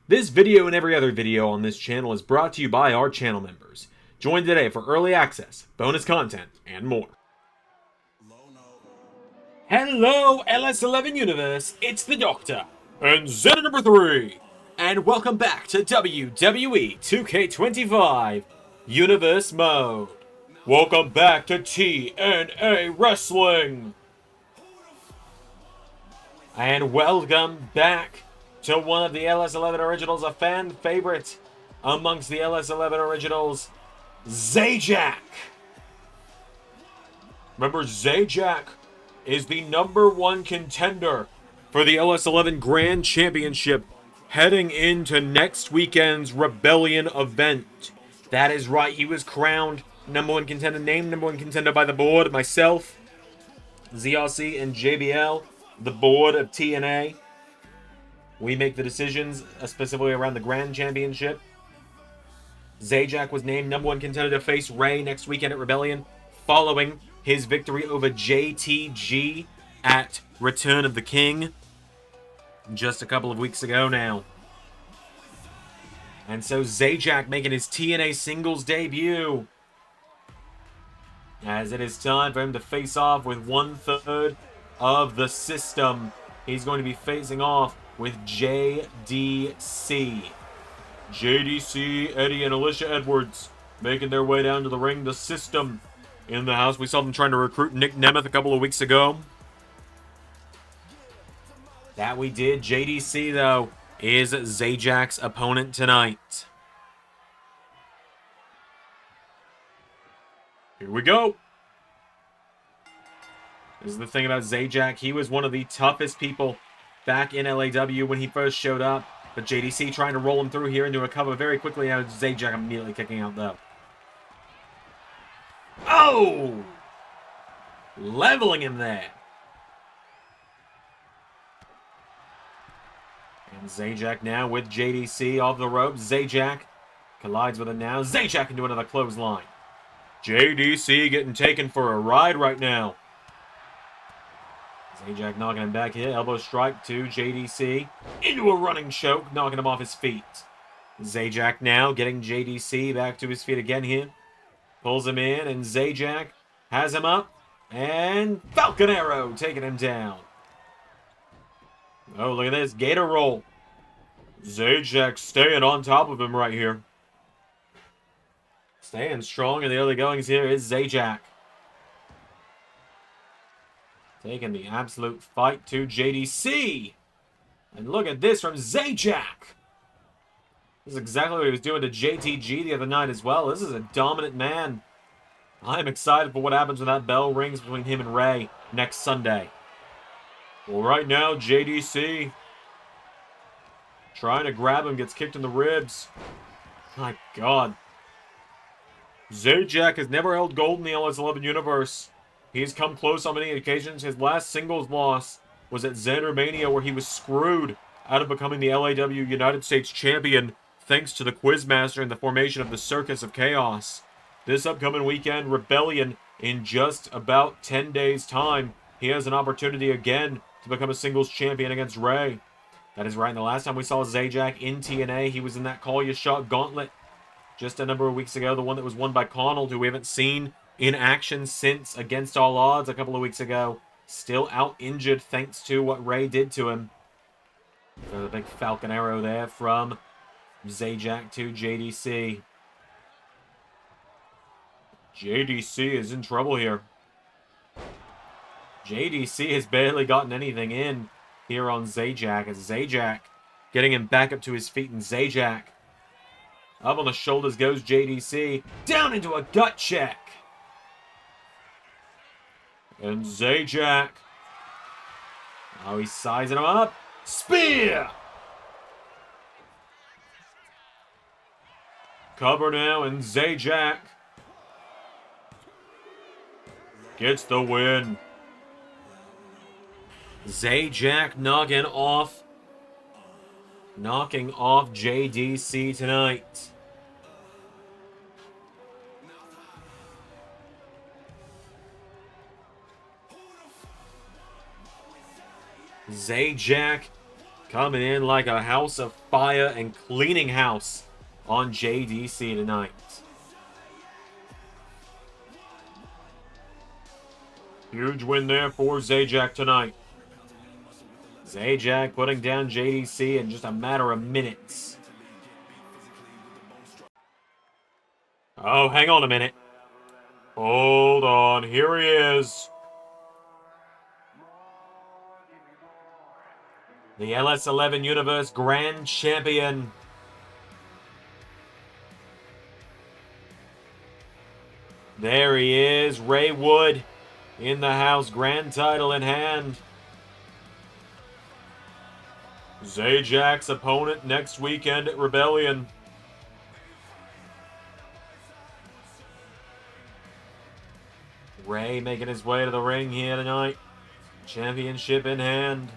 This video and every other video on this channel is brought to you by our channel members. Join today for early access, bonus content, and more. Hello, LS11 Universe, it's the Doctor, and Zeta number 3, and welcome back to WWE 2K25 Universe Mode. Welcome back to TNA Wrestling. And welcome back to one of the LS11 originals, a fan favorite amongst the LS11 originals, Zajac. Remember, Zajac is the #1 contender for the LS11 Grand Championship heading into next weekend's Rebellion event. That is right, he was crowned #1 contender, named #1 contender by the board, myself, ZRC and JBL, the board of TNA. We make the decisions specifically around the Grand Championship. Zajac was named #1 contender to face Ray next weekend at Rebellion, following his victory over JTG at Return of the King just a couple of weeks ago now. And so Zajac making his TNA singles debut, as it is time for him to face off with 1/3 of the system. He's going to be facing off with JDC. JDC, Eddie, and Alicia Edwards making their way down to the ring. The system in the house. We saw them trying to recruit Nick Nemeth a couple of weeks ago. That we did. JDC, though, is Zajac's opponent tonight. Here we go. This is the thing about Zajac. He was one of the toughest people back in LAW when he first showed up. But JDC trying to roll him through here into a cover very quickly. Now Zajac immediately kicking out, though. Oh! Leveling him there. And Zajac now with JDC off the ropes. Zajac collides with him now. Zajac into another clothesline. JDC getting taken for a ride right now. Zajac knocking him back here. Elbow strike to JDC. Into a running choke, knocking him off his feet. Zajac now getting JDC back to his feet again here. Pulls him in, and Zajac has him up. And Falcon Arrow taking him down. Oh, look at this. Gator roll. Zajac staying on top of him right here. Staying strong in the early goings here is Zajac. Taking the absolute fight to JDC. And look at this from Zajac. This is exactly what he was doing to JTG the other night as well. This is a dominant man. I'm excited for what happens when that bell rings between him and Ray next Sunday. Well, right now, JDC trying to grab him, gets kicked in the ribs. My God. Zajac has never held gold in the LS11 universe. He's come close on many occasions. His last singles loss was at Xandermania, where he was screwed out of becoming the LAW United States Champion thanks to the Quizmaster and the formation of the Circus of Chaos. This upcoming weekend, Rebellion, in just about 10 days' time, he has an opportunity again to become a singles champion against Ray. That is right. And the last time we saw Zajac in TNA, he was in that Call Your Shot gauntlet just a number of weeks ago, the one that was won by Connell, who we haven't seen in action since Against All Odds a couple of weeks ago. Still out injured thanks to what Ray did to him. There's a big Falcon Arrow there from Zajac to JDC. JDC is in trouble here. JDC has barely gotten anything in here on Zajac, as Zajac getting him back up to his feet, and Zajac up on the shoulders goes JDC, down into a gut check. And Zajac, oh, he's sizing him up. Spear! Cover now, and Zajac gets the win. Zajac knocking off JDC tonight. Zajac coming in like a house of fire and cleaning house on JDC tonight. Huge win there for Zajac tonight. Zajac putting down JDC in just a matter of minutes. Oh, hang on a minute. Hold on. Here he is. The LS11 Universe Grand Champion. There he is, Ray Wood in the house, grand title in hand. Zajac's opponent next weekend at Rebellion. Ray making his way to the ring here tonight. Championship in hand.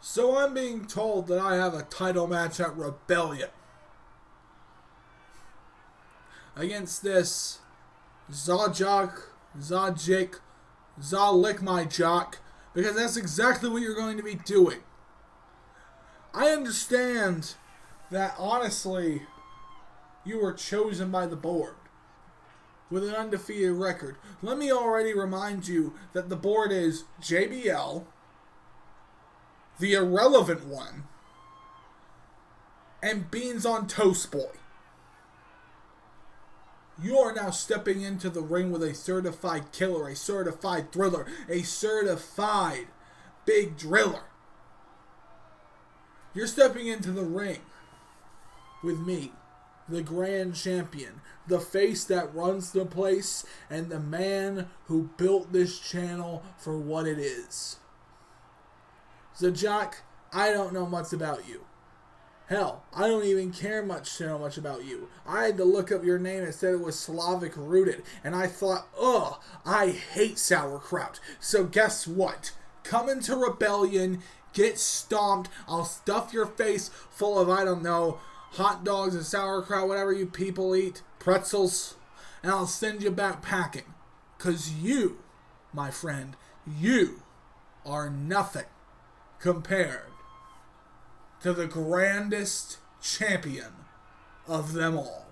So I'm being told that I have a title match at Rebellion against this Zajac, Zalick my jock, because that's exactly what you're going to be doing. I understand that, honestly, you were chosen by the board with an undefeated record. Let me already remind you that the board is JBL, the irrelevant one, and Beans on Toast Boy. You are now stepping into the ring with a certified killer, a certified thriller, a certified big driller. You're stepping into the ring with me, the grand champion, the face that runs the place, and the man who built this channel for what it is. Zajac, I don't know much about you. Hell, I don't even care so much about you. I had to look up your name and said it was Slavic rooted, and I thought, ugh, I hate sauerkraut. So guess what? Come into Rebellion, get stomped, I'll stuff your face full of, I don't know, hot dogs and sauerkraut, whatever you people eat, pretzels, and I'll send you back packing. 'Cause you, my friend, you are nothing compared to the grandest champion of them all.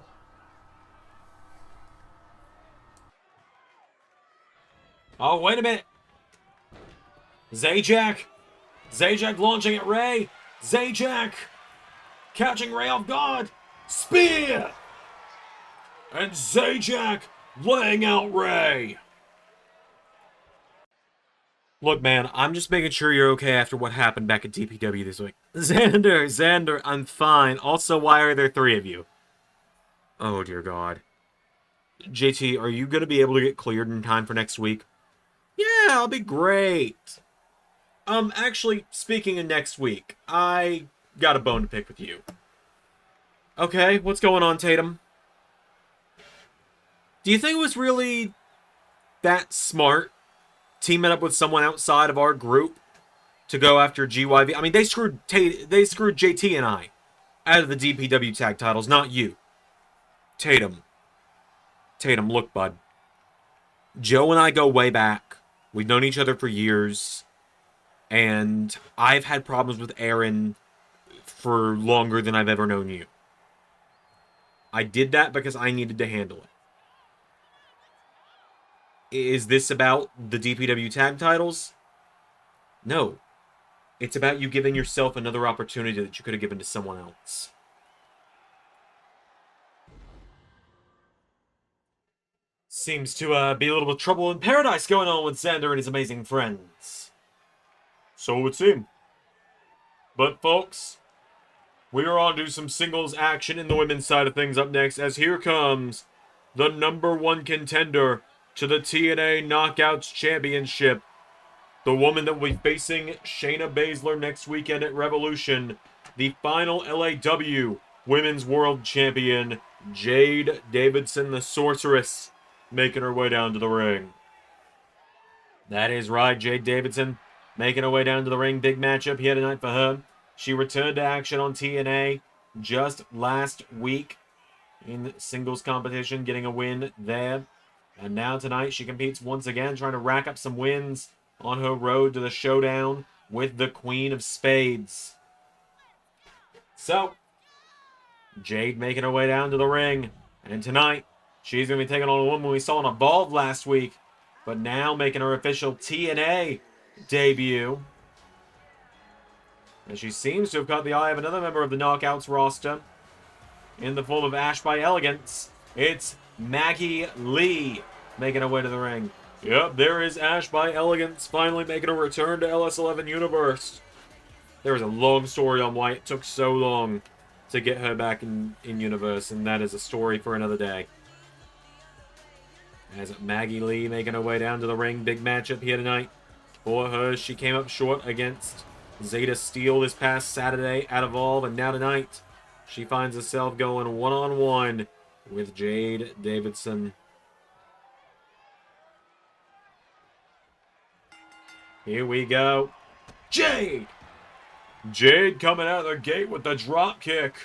Oh, wait a minute. Zajac launching at Ray. Zajac catching Ray off guard. Spear! And Zajac laying out Ray. Look, man, I'm just making sure you're okay after what happened back at DPW this week. Xander, I'm fine. Also, why are there 3 of you? Oh, dear God. JT, are you going to be able to get cleared in time for next week? Yeah, I'll be great. Actually, speaking of next week, I got a bone to pick with you. Okay, what's going on, Tatum? Do you think it was really that smart teaming up with someone outside of our group to go after GYV? I mean, they screwed JT and I out of the DPW tag titles, not you. Tatum, look, bud. Joe and I go way back. We've known each other for years. And I've had problems with Aaron for longer than I've ever known you. I did that because I needed to handle it. Is this about the DPW tag titles? No. It's about you giving yourself another opportunity that you could have given to someone else. Seems to be a little bit of trouble in paradise going on with Xander and his amazing friends. So it would seem. But folks, we are on to some singles action in the women's side of things up next, as here comes the #1 contender to the TNA Knockouts Championship. The woman that will be facing Shayna Baszler next weekend at Revolution. The final LAW Women's World Champion, Jade Davidson, the Sorceress, making her way down to the ring. That is right, Jade Davidson making her way down to the ring. Big matchup here tonight for her. She returned to action on TNA just last week in singles competition, getting a win there. And now tonight she competes once again, trying to rack up some wins on her road to the showdown with the Queen of Spades. So, Jade making her way down to the ring. And tonight, she's going to be taking on a woman we saw in Evolve last week, but now making her official TNA debut. And she seems to have caught the eye of another member of the Knockouts roster in the form of Ash by Elegance. It's Maggie Lee making her way to the ring. Yep, there is Ash by Elegance finally making a return to LS11 Universe. There was a long story on why it took so long to get her back in Universe, and that is a story for another day. As Maggie Lee making her way down to the ring. Big matchup here tonight for her. She came up short against Zeta Steel this past Saturday at Evolve, and now tonight she finds herself going one-on-one with Jade Davidson. Here we go. Jade! Jade coming out of the gate with the drop kick.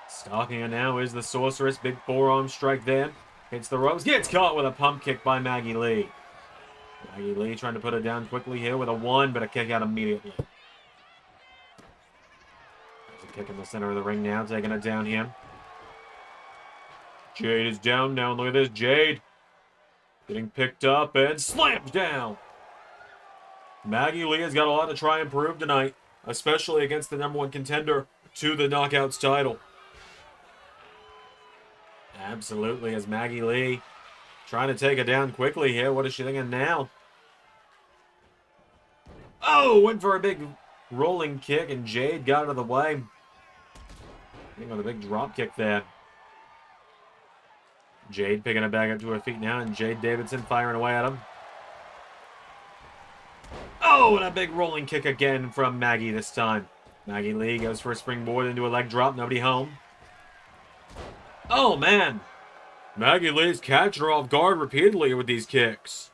Stalking her now is the Sorceress. Big forearm strike there. Hits the ropes. Gets caught with a pump kick by Maggie Lee. Maggie Lee trying to put her down quickly here with a 1, but a kick out immediately. There's a kick in the center of the ring now, taking it down here. Jade is down now. Look at this. Jade getting picked up and slammed down. Maggie Lee has got a lot to try and prove tonight, especially against the #1 contender to the Knockouts title. Absolutely, as Maggie Lee trying to take it down quickly here. What is she thinking now? Oh, went for a big rolling kick, and Jade got out of the way. I think with a big drop kick there. Jade picking it back up to her feet now, and Jade Davidson firing away at him. Oh, and a big rolling kick again from Maggie this time. Maggie Lee goes for a springboard into a leg drop. Nobody home. Oh, man. Maggie Lee's catching her off guard repeatedly with these kicks.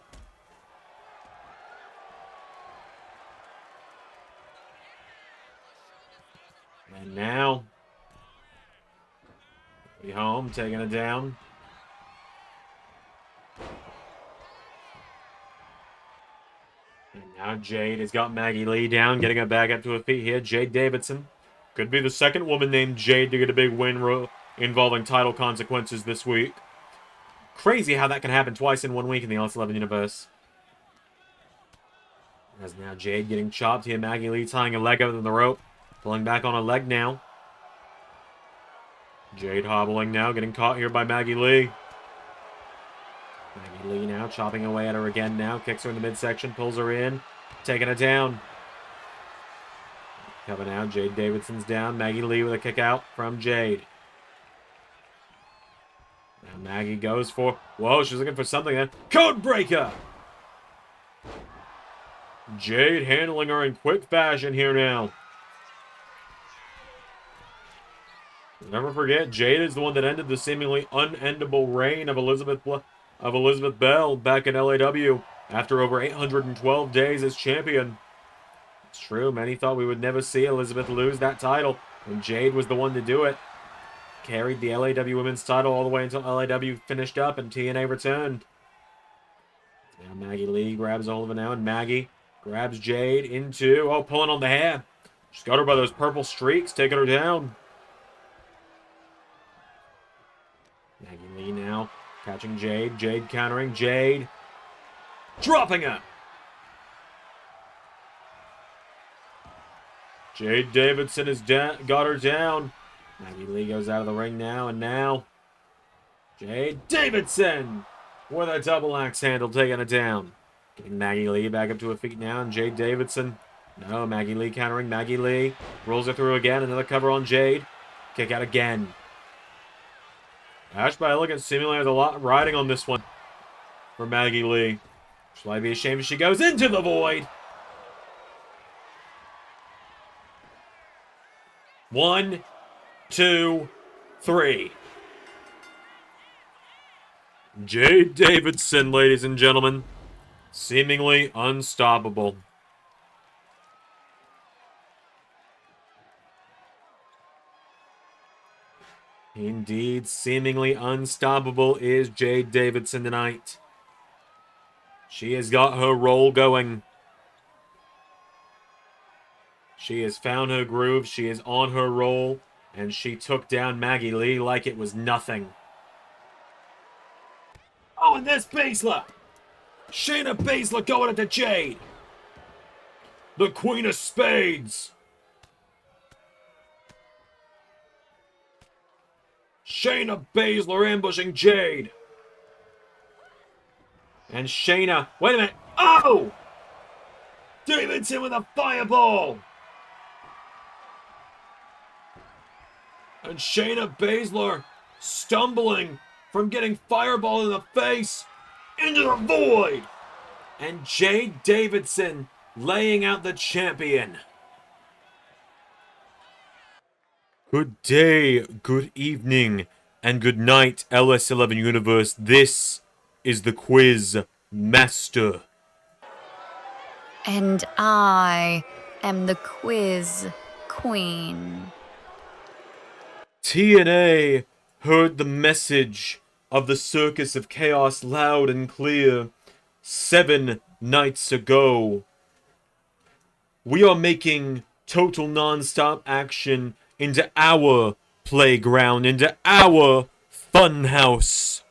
And now, be home, taking it down. And now Jade has got Maggie Lee down, getting her back up to her feet here. Jade Davidson could be the second woman named Jade to get a big win involving title consequences this week. Crazy how that can happen twice in 1 week in the LS11 universe. As now Jade getting chopped here. Maggie Lee tying a leg out of the rope. Pulling back on a leg now. Jade hobbling now. Getting caught here by Maggie Lee. Maggie Lee now chopping away at her again now. Kicks her in the midsection. Pulls her in. Taking it down. Coming out. Jade Davidson's down. Maggie Lee with a kick out from Jade. Now Maggie goes for... Whoa, she's looking for something then. Code breaker! Jade handling her in quick fashion here now. Never forget, Jade is the one that ended the seemingly unendable reign of Elizabeth Bell back in LAW after over 812 days as champion. It's true, many thought we would never see Elizabeth lose that title, and Jade was the one to do it. Carried the LAW Women's title all the way until LAW finished up and TNA returned. Now Maggie Lee grabs hold of it now, and Maggie grabs Jade into... Oh, pulling on the hair. She's got her by those purple streaks, taking her down. Maggie Lee now catching Jade. Jade countering. Jade dropping her. Jade Davidson has got her down. Maggie Lee goes out of the ring now, and now Jade Davidson with a double axe handle taking it down. Getting Maggie Lee back up to her feet now, and Jade Davidson. No, Maggie Lee countering. Maggie Lee rolls her through again. Another cover on Jade. Kick out again. Ash by Elegance seemingly has a lot riding on this one for Maggie Lee. She'll I be ashamed if she goes into the void. 1, 2, 3. Jade Davidson, ladies and gentlemen. Seemingly unstoppable. Indeed, seemingly unstoppable is Jade Davidson tonight. She has got her roll going. She has found her groove. She is on her roll. And she took down Maggie Lee like it was nothing. Oh, and there's Baszler. Shayna Baszler going into Jade. The Queen of Spades. Shayna Baszler ambushing Jade. And Shayna, wait a minute. Oh! Davidson with a fireball. And Shayna Baszler stumbling from getting fireball in the face into the void. And Jade Davidson laying out the champion. Good day, good evening, and good night, LS11 Universe. This is the Quiz Master. And I am the Quiz Queen. TNA heard the message of the Circus of Chaos loud and clear 7 nights ago. We are making total non-stop action into our playground, into our funhouse.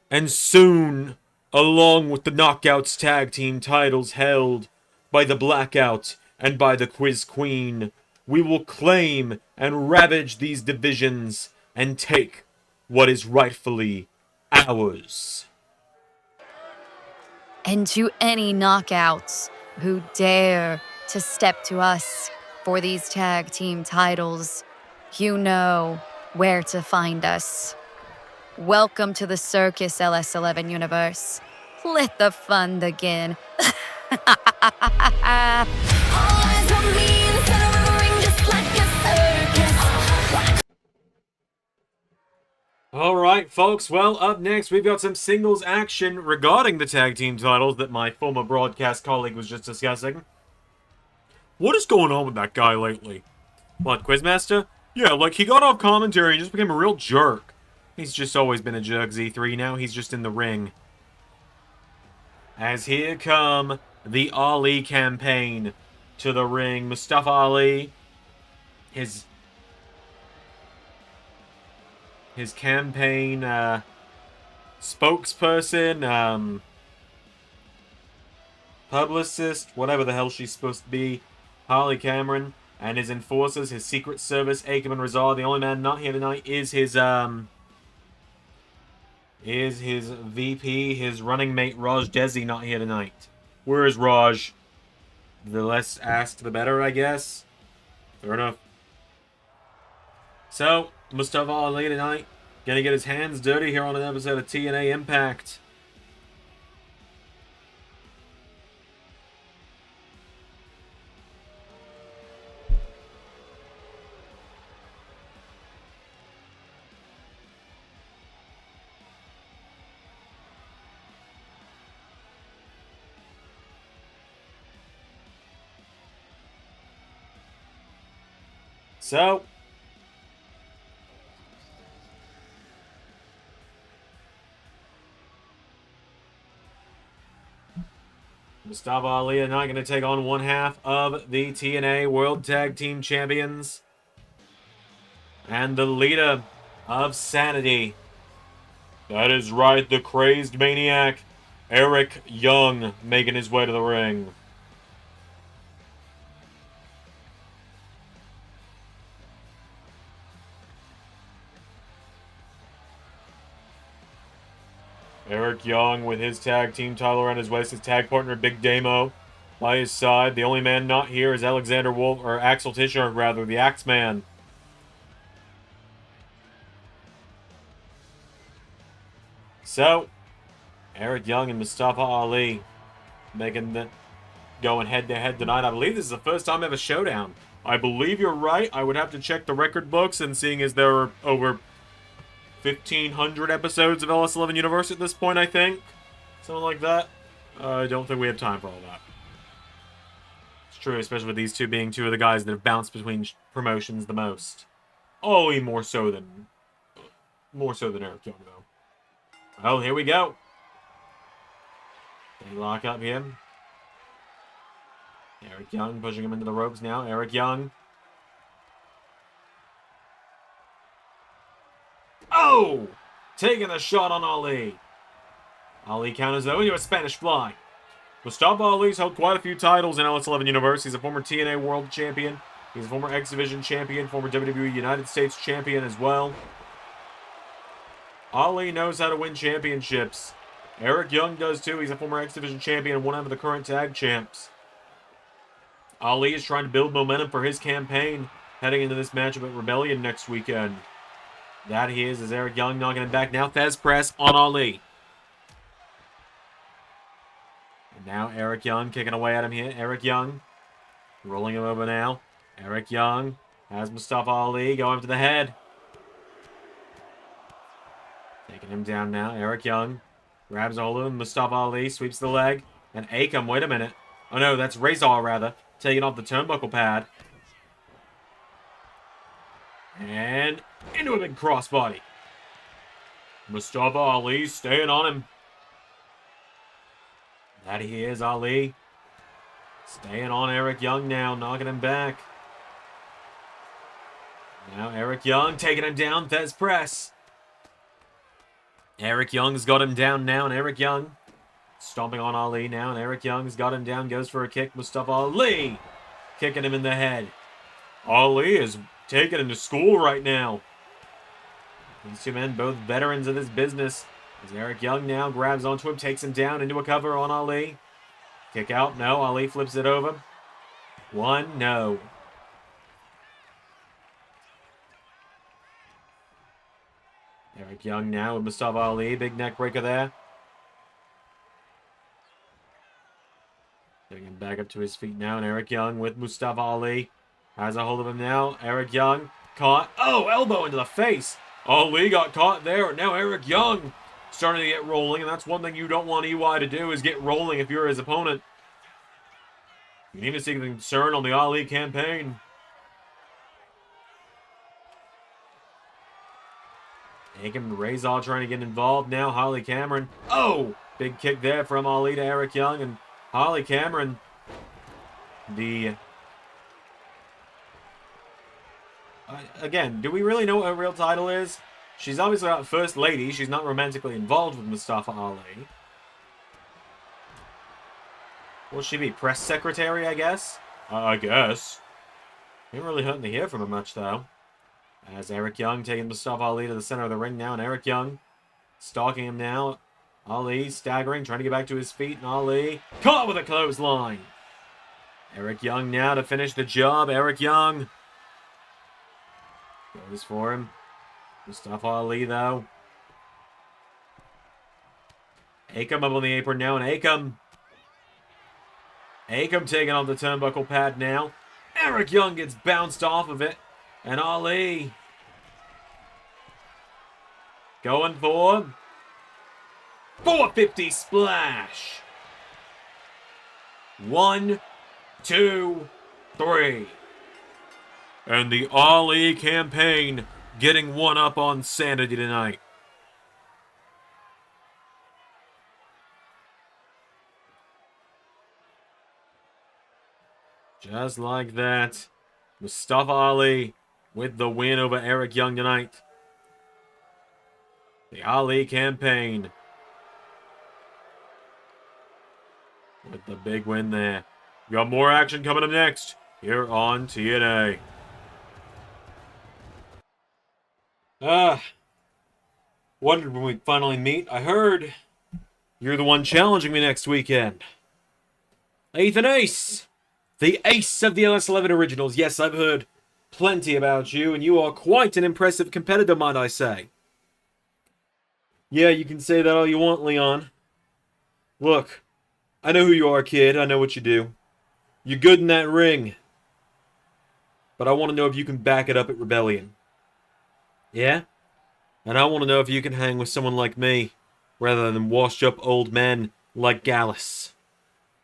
And soon, along with the Knockouts tag team titles held by the Blackout and by the Quiz Queen, we will claim and ravage these divisions and take what is rightfully ours. And to any knockouts who dare to step to us for these tag team titles, you know where to find us. Welcome to the Circus, LS11 Universe. Let the fun begin. Alright, folks, well, up next we've got some singles action regarding the tag team titles that my former broadcast colleague was just discussing. What is going on with that guy lately? What, Quizmaster? Yeah, like, he got off commentary and just became a real jerk. He's just always been a jerk, Z3. Now he's just in the ring. As here come the Ali campaign to the ring. Mustafa Ali, his campaign spokesperson, publicist, whatever the hell she's supposed to be, Harley Cameron, and his enforcers, his Secret Service, Akam and Rizal. The only man not here tonight is his VP, his running mate, Raj Desi, not here tonight. Where is Raj? The less asked, the better, I guess. Fair enough. So, Mustafa Ali tonight, gonna get his hands dirty here on an episode of TNA Impact. So, Mustafa Ali are not going to take on one half of the TNA World Tag Team Champions. And the leader of Sanity. That is right, the crazed maniac, Eric Young, making his way to the ring. Eric Young with his tag team title around his waist. His tag partner, Big Damo, by his side. The only man not here is Alexander Wolf, or Axel Tischer, rather, the Axeman. So, Eric Young and Mustafa Ali going head-to-head tonight. I believe this is the first time they have a showdown. I believe you're right. I would have to check the record books, and seeing as there are over 1,500 episodes of LS11 Universe at this point, I think. Something like that. I don't think we have time for all that. It's true, especially with these two being two of the guys that have bounced between promotions the most. Ollie more so than Eric Young, though. Oh, here we go. They lock up here. Eric Young pushing him into the ropes now. Eric Young. Oh! Taking a shot on Ali. Ali counters though into a Spanish fly. Mustafa Ali's held quite a few titles in LS11 Universe. He's a former TNA World Champion. He's a former X Division Champion, former WWE United States Champion as well. Ali knows how to win championships. Eric Young does too. He's a former X Division Champion and one of the current tag champs. Ali is trying to build momentum for his campaign heading into this matchup at Rebellion next weekend. That he is, as Eric Young knocking him back. Now Fez press on Ali. And now Eric Young kicking away at him here. Eric Young rolling him over now. Eric Young has Mustafa Ali going up to the head. Taking him down now. Eric Young grabs a hold of him. Mustafa Ali sweeps the leg. And Akam, wait a minute. Oh no, that's Razor rather. Taking off the turnbuckle pad. And into a big crossbody. Mustafa Ali staying on him. That he is, Ali. Staying on Eric Young now, knocking him back. Now Eric Young taking him down, Thez press. Eric Young's got him down now, and Eric Young stomping on Ali now, and Eric Young's got him down, goes for a kick. Mustafa Ali kicking him in the head. Ali is taking him to school right now. These two men, both veterans of this business. As Eric Young now grabs onto him, takes him down into a cover on Ali. Kick out, no, Ali flips it over. One, no. Eric Young now with Mustafa Ali, big neck breaker there. Getting him back up to his feet now, and Eric Young with Mustafa Ali. Has a hold of him now. Eric Young caught. Oh, elbow into the face. Ali got caught there, and now Eric Young starting to get rolling, and that's one thing you don't want EY to do is get rolling if you're his opponent. You need to see the concern on the Ali campaign. Akam Razor trying to get involved now. Holly Cameron. Oh! Big kick there from Ali to Eric Young, and Holly Cameron, again, do we really know what her real title is? She's obviously not First Lady. She's not romantically involved with Mustafa Ali. Will she be Press Secretary, I guess? I guess. Ain't really hurting to hear from her much, though. As Eric Young taking Mustafa Ali to the center of the ring now, and Eric Young stalking him now. Ali staggering, trying to get back to his feet, and Ali caught with a clothesline. Eric Young now to finish the job. Eric Young goes for him. Mustafa Ali, though. Akam up on the apron now, and Akam taking off the turnbuckle pad now. Eric Young gets bounced off of it, and Ali going for 450 splash. 1, 2, 3. And the Ali campaign getting one up on Sanity tonight. Just like that, Mustafa Ali with the win over Eric Young tonight. The Ali campaign with the big win there. We got more action coming up next here on TNA. Wondered when we'd finally meet. I heard You're the one challenging me next weekend. Ethan Ace, the ace of the LS11 Originals. Yes, I've heard plenty about you, and you are quite an impressive competitor, might I say. Yeah, you can say that all you want, Leon. Look, I know who you are, kid. I know what you do. You're good in that ring. But I want to know if you can back it up at Rebellion. Yeah? And I want to know if you can hang with someone like me, rather than washed-up old men like Gallus.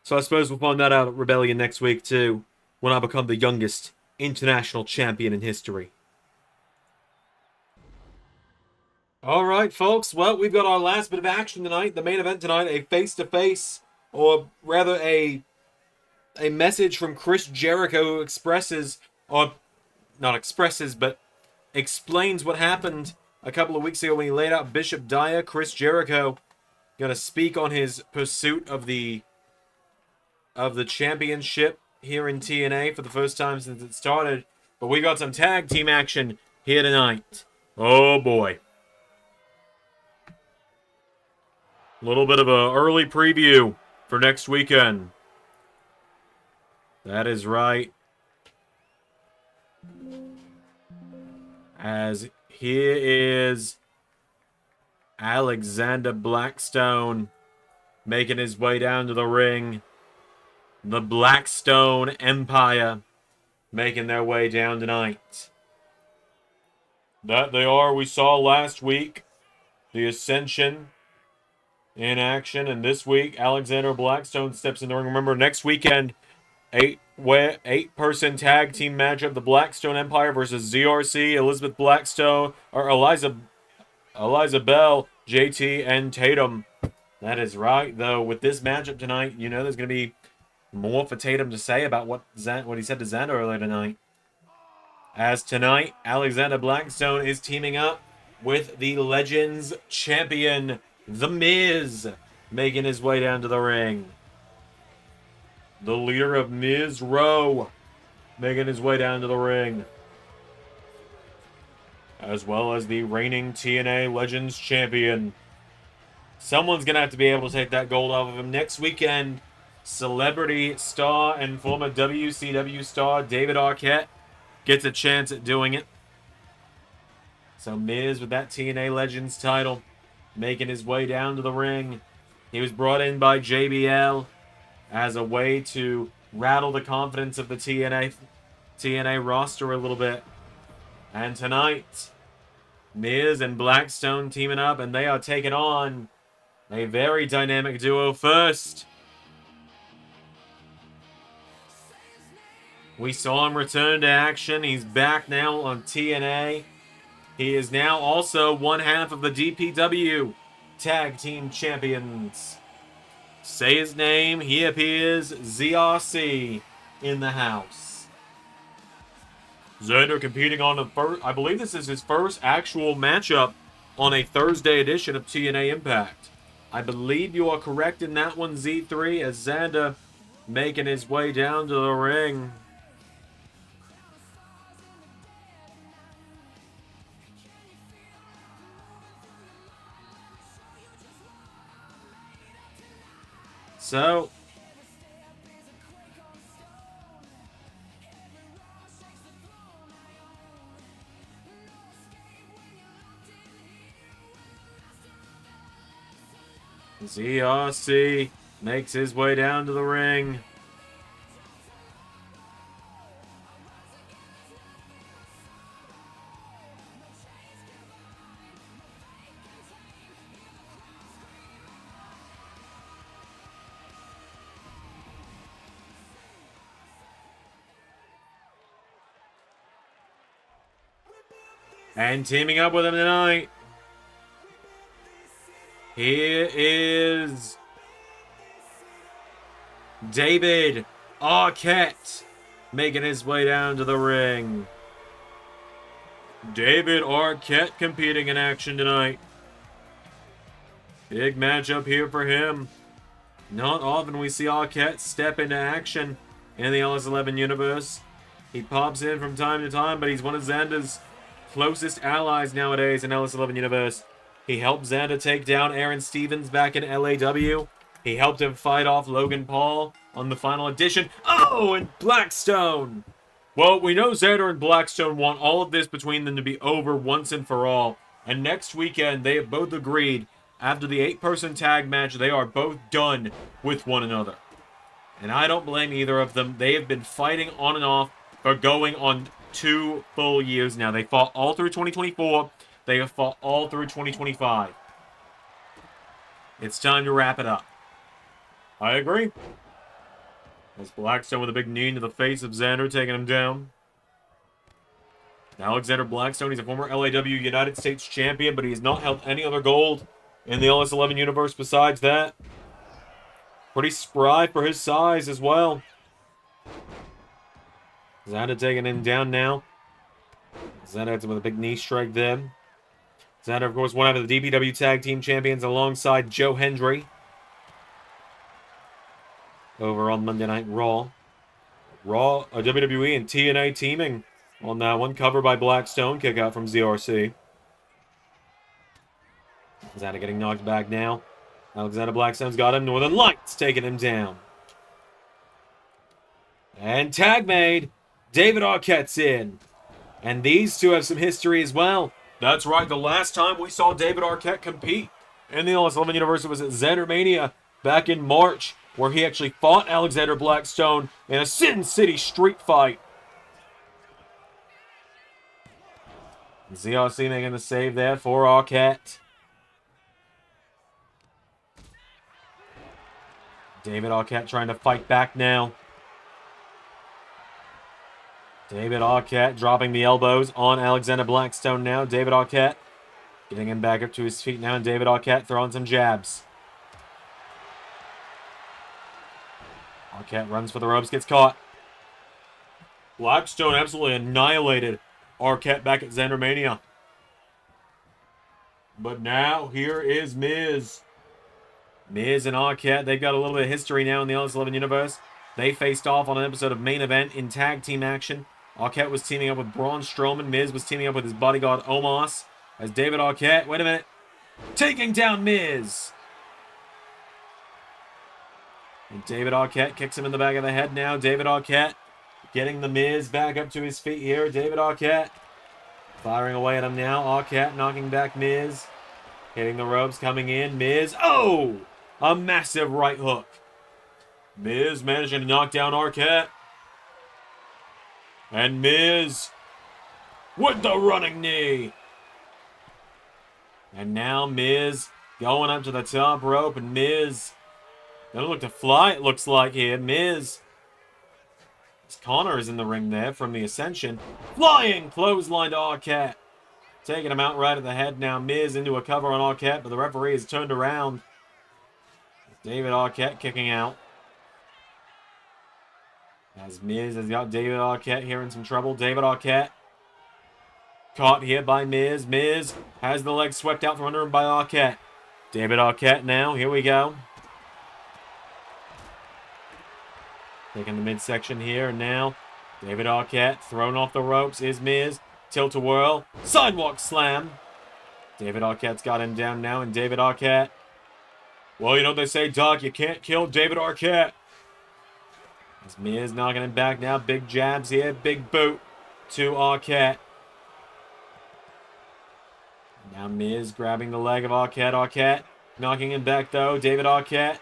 So I suppose we'll find that out at Rebellion next week, too, when I become the youngest international champion in history. Alright, folks, well, we've got our last bit of action tonight. The main event tonight, a face-to-face, or rather a message from Chris Jericho who expresses, or not expresses, but explains what happened a couple of weeks ago when he laid out Bishop Dyer. Chris Jericho going to speak on his pursuit of the championship here in TNA for the first time since it started. But we got some tag team action here tonight. Oh boy. A little bit of an early preview for next weekend. That is right. As here is Alexander Blackstone making his way down to the ring. The Blackstone Empire making their way down tonight. That they are. We saw last week the Ascension in action, and this week Alexander Blackstone steps in the ring. Remember, next weekend, eight-person tag team matchup: the Blackstone Empire versus ZRC, Elizabeth Blackstone, or Eliza Bell, JT, and Tatum. That is right, though. With this matchup tonight, you know there's going to be more for Tatum to say about what he said to Xander earlier tonight. As tonight, Alexander Blackstone is teaming up with the Legends champion, The Miz, making his way down to the ring. The leader of Miz Row, making his way down to the ring. As well as the reigning TNA Legends champion. Someone's going to have to be able to take that gold off of him next weekend. Celebrity star and former WCW star David Arquette gets a chance at doing it. So Miz with that TNA Legends title, making his way down to the ring. He was brought in by JBL as a way to rattle the confidence of the TNA roster a little bit. And tonight, Miz and Blackstone teaming up, and they are taking on a very dynamic duo first. We saw him return to action. He's back now on TNA. He is now also one half of the DPW Tag Team Champions. Say his name. He appears. ZRC in the house. Xander competing on the first. I believe this is his first actual matchup on a Thursday edition of TNA Impact. I believe you are correct in that one, Z3, as Xander making his way down to the ring. So, ZRC makes his way down to the ring. And teaming up with him tonight, here is David Arquette making his way down to the ring. David Arquette competing in action tonight. Big matchup here for him. Not often we see Arquette step into action in the LS11 universe. He pops in from time to time, but he's one of Xander's closest allies nowadays in LS11 universe. He helped Xander take down Aaron Stevens back in LAW. He helped him fight off Logan Paul on the final edition. Oh, and Blackstone! Well, we know Xander and Blackstone want all of this between them to be over once and for all. And next weekend, they have both agreed, after the 8-person tag match, they are both done with one another. And I don't blame either of them. They have been fighting on and off for going on 2 full years now. They fought all through 2024. They have fought all through 2025. It's time to wrap it up. I agree. As Blackstone with a big knee into the face of Xander, taking him down. Alexander Blackstone, he's a former LAW United States champion, but he has not held any other gold in the LS11 universe besides that. Pretty spry for his size as well. Xander taking him down now. Xander with a big knee strike there. Xander, of course, one of the DPW Tag Team Champions alongside Joe Hendry. Over on Monday Night Raw. WWE and TNA teaming on that one. Cover by Blackstone. Kick out from ZRC. Xander getting knocked back now. Alexander Blackstone's got him. Northern Lights taking him down. And tag made. David Arquette's in. And these two have some history as well. That's right. The last time we saw David Arquette compete in the LS11 universe was at Xander Mania back in March, where he actually fought Alexander Blackstone in a Sin City street fight. ZRC making the save there for Arquette. David Arquette trying to fight back now. David Arquette dropping the elbows on Alexander Blackstone now. David Arquette getting him back up to his feet now. And David Arquette throwing some jabs. Arquette runs for the ropes, gets caught. Blackstone absolutely annihilated Arquette back at Xander Mania. But now, here is Miz. Miz and Arquette, they've got a little bit of history now in the LS11 universe. They faced off on an episode of Main Event in tag team action. Arquette was teaming up with Braun Strowman. Miz was teaming up with his bodyguard Omos. As David Arquette, wait a minute, taking down Miz. And David Arquette kicks him in the back of the head now. David Arquette getting the Miz back up to his feet here. David Arquette firing away at him now. Arquette knocking back Miz. Hitting the ropes, coming in. Miz, oh! A massive right hook. Miz managing to knock down Arquette. And Miz with the running knee. And now Miz going up to the top rope. And Miz gonna look to fly, it looks like here. Miz. Connor is in the ring there from the Ascension. Flying clothesline to Arquette. Taking him out right at the head now. Miz into a cover on Arquette, but the referee has turned around. David Arquette kicking out. As Miz has got David Arquette here in some trouble. David Arquette caught here by Miz. Miz has the leg swept out from under him by Arquette. David Arquette now. Here we go. Taking the midsection here. And now David Arquette thrown off the ropes is Miz. Tilt-a-whirl. Sidewalk slam. David Arquette's got him down now. And David Arquette. Well, you know what they say, Doc. You can't kill David Arquette. As Miz knocking him back now. Big jabs here. Big boot to Arquette. Now Miz grabbing the leg of Arquette. Arquette knocking him back though. David Arquette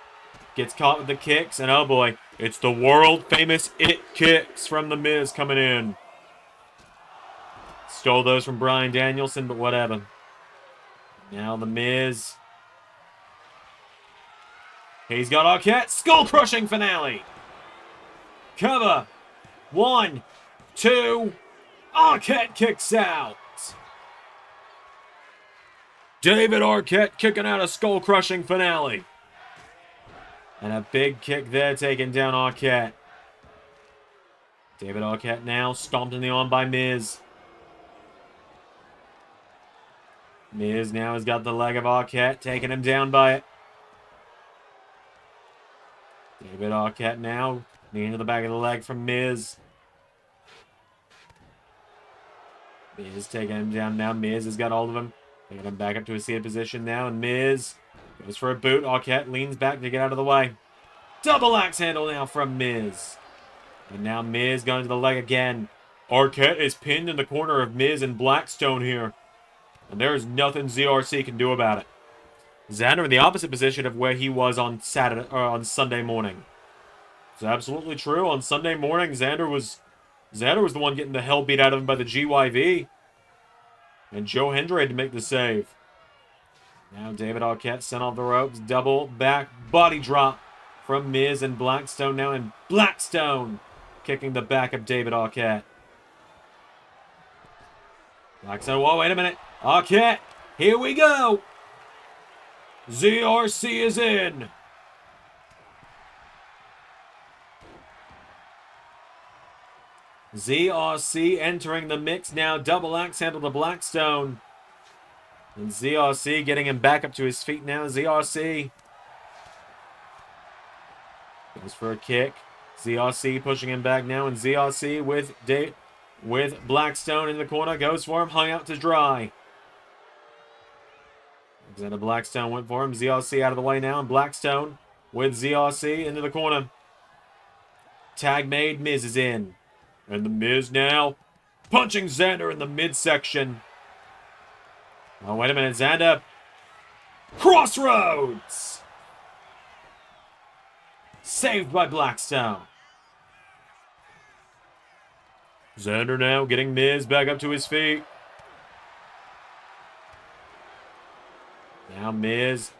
gets caught with the kicks. And oh boy, it's the world famous It Kicks from the Miz coming in. Stole those from Bryan Danielson, but whatever. Now the Miz. He's got Arquette. Skull crushing finale. Cover. 1, 2. Arquette kicks out. David Arquette kicking out a skull crushing finale. And a big kick there taking down Arquette. David Arquette now stomped in the arm by Miz. Miz now has got the leg of Arquette, taking him down by it. David Arquette now, knee into the back of the leg from Miz. Miz taking him down now. Miz has got hold of him. Taking him back up to a seated position now, and Miz goes for a boot. Arquette leans back to get out of the way. Double axe handle now from Miz. And now Miz going to the leg again. Arquette is pinned in the corner of Miz and Blackstone here. And there is nothing ZRC can do about it. Xander in the opposite position of where he was on Sunday morning. It's absolutely true. On Sunday morning, Xander was the one getting the hell beat out of him by the GYV. And Joe Hendry had to make the save. Now David Arquette sent off the ropes. Double back body drop from Miz and Blackstone now. And Blackstone kicking the back of David Arquette. Blackstone, whoa, wait a minute. Arquette, here we go. ZRC is in. ZRC entering the mix now. Double axe handle to Blackstone. And ZRC getting him back up to his feet now. ZRC goes for a kick. ZRC pushing him back now. And ZRC with Blackstone in the corner. Goes for him. Hung out to dry. Alexander Blackstone went for him. ZRC out of the way now. And Blackstone with ZRC into the corner. Tag made. Miz is in. And the Miz now punching Xander in the midsection. Oh, wait a minute. Xander. Crossroads. Saved by Blackstone. Xander now getting Miz back up to his feet. Now Miz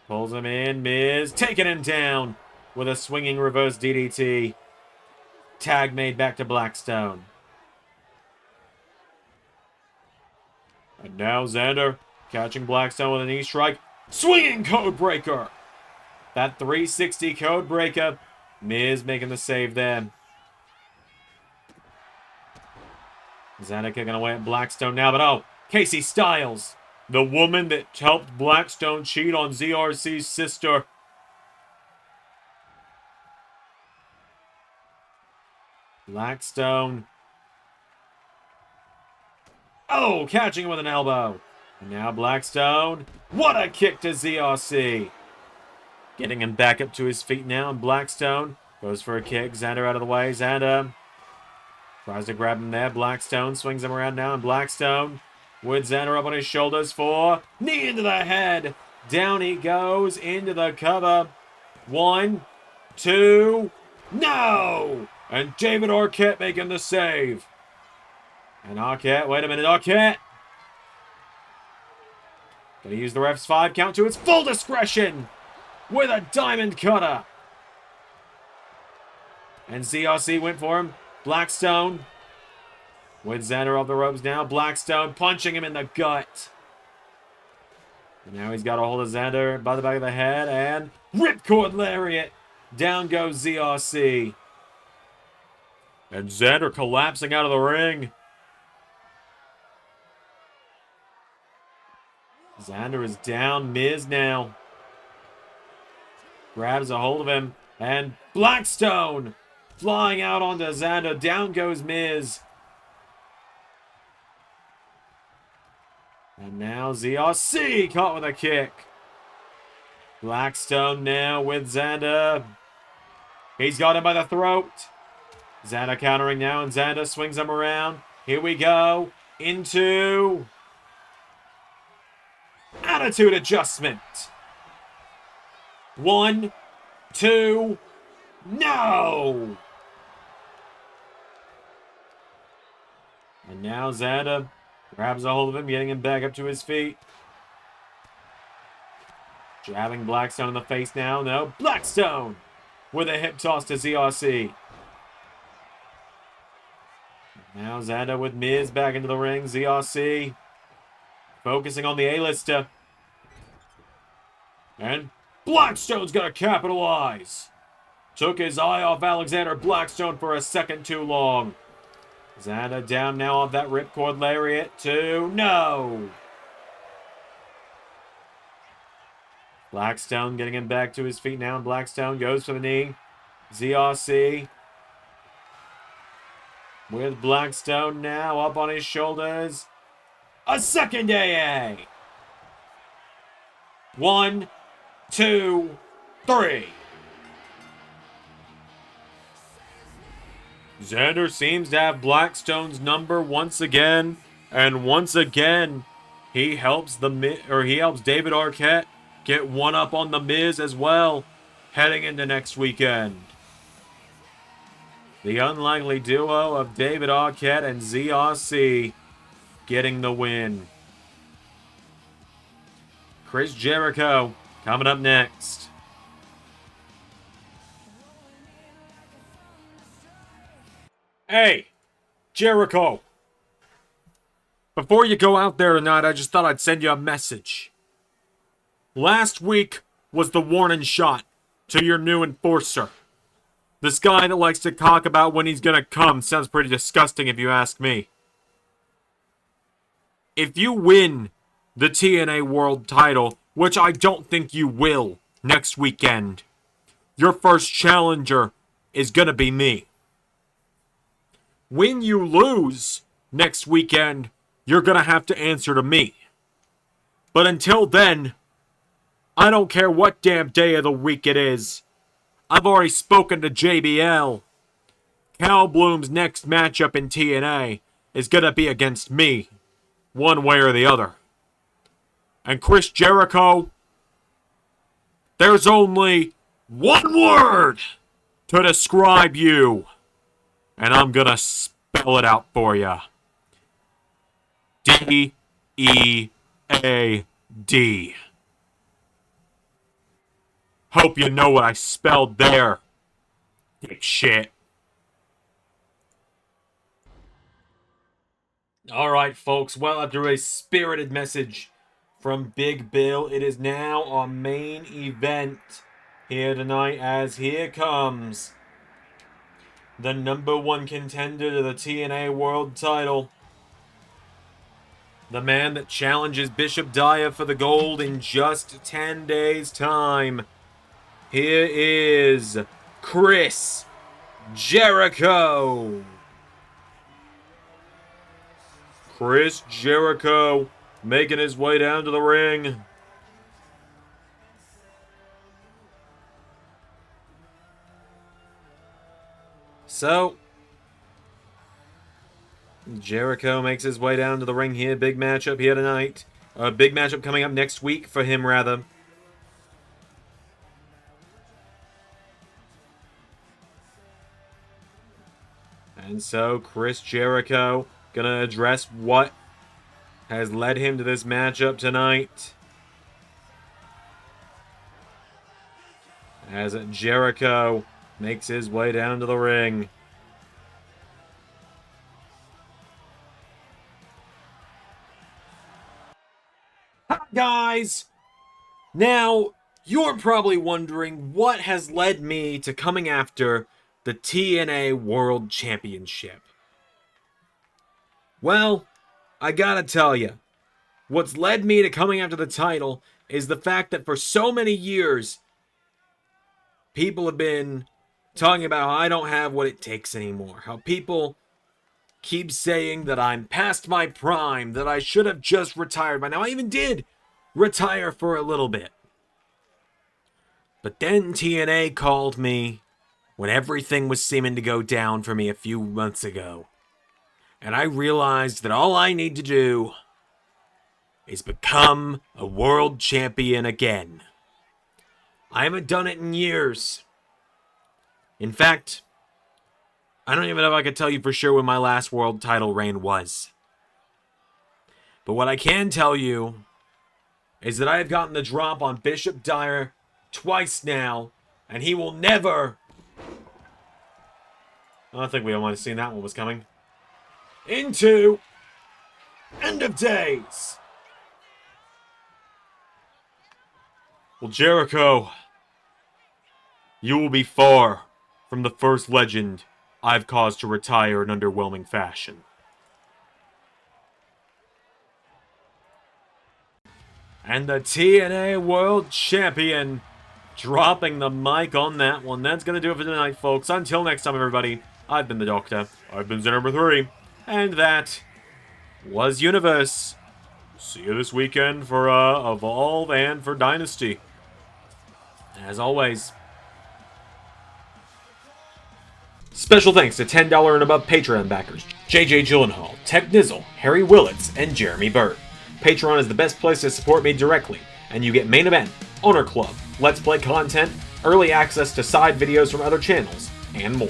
pulls him in. Miz taking him down with a swinging reverse DDT. Tag made back to Blackstone. And now Xander catching Blackstone with a knee strike. Swinging code breaker. That 360 code breaker. Miz making the save then. Zajac kicking away at Blackstone now, but oh, Casey Styles. The woman that helped Blackstone cheat on ZRC's sister. Blackstone. Oh, catching him with an elbow. And now Blackstone. What a kick to ZRC. Getting him back up to his feet now. And Blackstone goes for a kick. Xander out of the way. Xander tries to grab him there. Blackstone swings him around now. And Blackstone with Xander up on his shoulders for knee into the head. Down he goes into the cover. 1, 2, no! And David Arquette making the save. And Arquette, wait a minute, Arquette. Gonna use the ref's 5 count to its full discretion with a diamond cutter. And ZRC went for him. Blackstone with Xander off the ropes now. Blackstone punching him in the gut. And now he's got a hold of Xander by the back of the head. And ripcord lariat. Down goes ZRC. And Xander collapsing out of the ring. Xander is down. Miz now grabs a hold of him. And Blackstone flying out onto Xander. Down goes Miz. And now ZRC caught with a kick. Blackstone now with Xander. He's got him by the throat. Xander countering now, and Xander swings him around. Here we go. Into attitude adjustment. 1, 2, no! And now Xander grabs a hold of him, getting him back up to his feet. Jabbing Blackstone in the face now. No, Blackstone with a hip toss to ZRC. Now Xander with Miz back into the ring. ZRC focusing on the A-lister. And Blackstone's going to capitalize. Took his eye off Alexander Blackstone for a second too long. Xander down now off that ripcord lariat. 2, no. Blackstone getting him back to his feet now. And Blackstone goes for the knee. ZRC with Blackstone now up on his shoulders. a second AA. 1, 2, 3. Xander seems to have Blackstone's number once again, and once again, he helps David Arquette get one up on the Miz as well, heading into next weekend. The unlikely duo of David Arquette and ZRC getting the win. Chris Jericho coming up next. Hey, Jericho. Before you go out there tonight, I just thought I'd send you a message. Last week was the warning shot to your new enforcer. This guy that likes to talk about when he's gonna come sounds pretty disgusting if you ask me. If you win the TNA World title, which I don't think you will next weekend, your first challenger is gonna be me. When you lose next weekend, you're gonna have to answer to me. But until then, I don't care what damn day of the week it is. I've already spoken to JBL. Cal Bloom's next matchup in TNA is gonna be against me, one way or the other. And Chris Jericho, there's only one word to describe you. And I'm gonna spell it out for you. D-E-A-D. Hope you know what I spelled there. Shit. Alright, folks. Well, after a spirited message from Big Bill, it is now our main event here tonight, as here comes the #1 contender to the TNA World title. The man that challenges Bishop Dyer for the gold in just 10 days' time. Here is Chris Jericho. Chris Jericho making his way down to the ring. So, Jericho makes his way down to the ring here. Big matchup here tonight. A big matchup coming up next week for him, rather. And so, Chris Jericho gonna address what has led him to this matchup tonight. As Jericho makes his way down to the ring. Hi, guys! Now, you're probably wondering what has led me to coming after the TNA World Championship. Well, I gotta tell you, what's led me to coming after the title is the fact that for so many years, people have been talking about how I don't have what it takes anymore. How people keep saying that I'm past my prime, that I should have just retired by now. I even did retire for a little bit. But then TNA called me when everything was seeming to go down for me a few months ago. And I realized that all I need to do is become a world champion again. I haven't done it in years. In fact, I don't even know if I could tell you for sure when my last world title reign was. But what I can tell you is that I have gotten the drop on Bishop Dyer twice now, and he will never... I think we all might have seen that one was coming. Into End of Days. Well, Jericho, you will be far from the first legend I've caused to retire in underwhelming fashion. And the TNA World Champion dropping the mic on that one. That's going to do it for tonight, folks. Until next time, everybody, I've been the Doctor. I've been Zen number 3. And that was Universe See you this weekend for Evolve and for Dynasty. As always, special thanks to $10 and above Patreon backers JJ Gyllenhaal, Tech Nizzle, Harry Willetts, and Jeremy Burt. Patreon is the best place to support me directly, and you get Main Event, Honor Club, Let's Play content, early access to side videos from other channels, and more.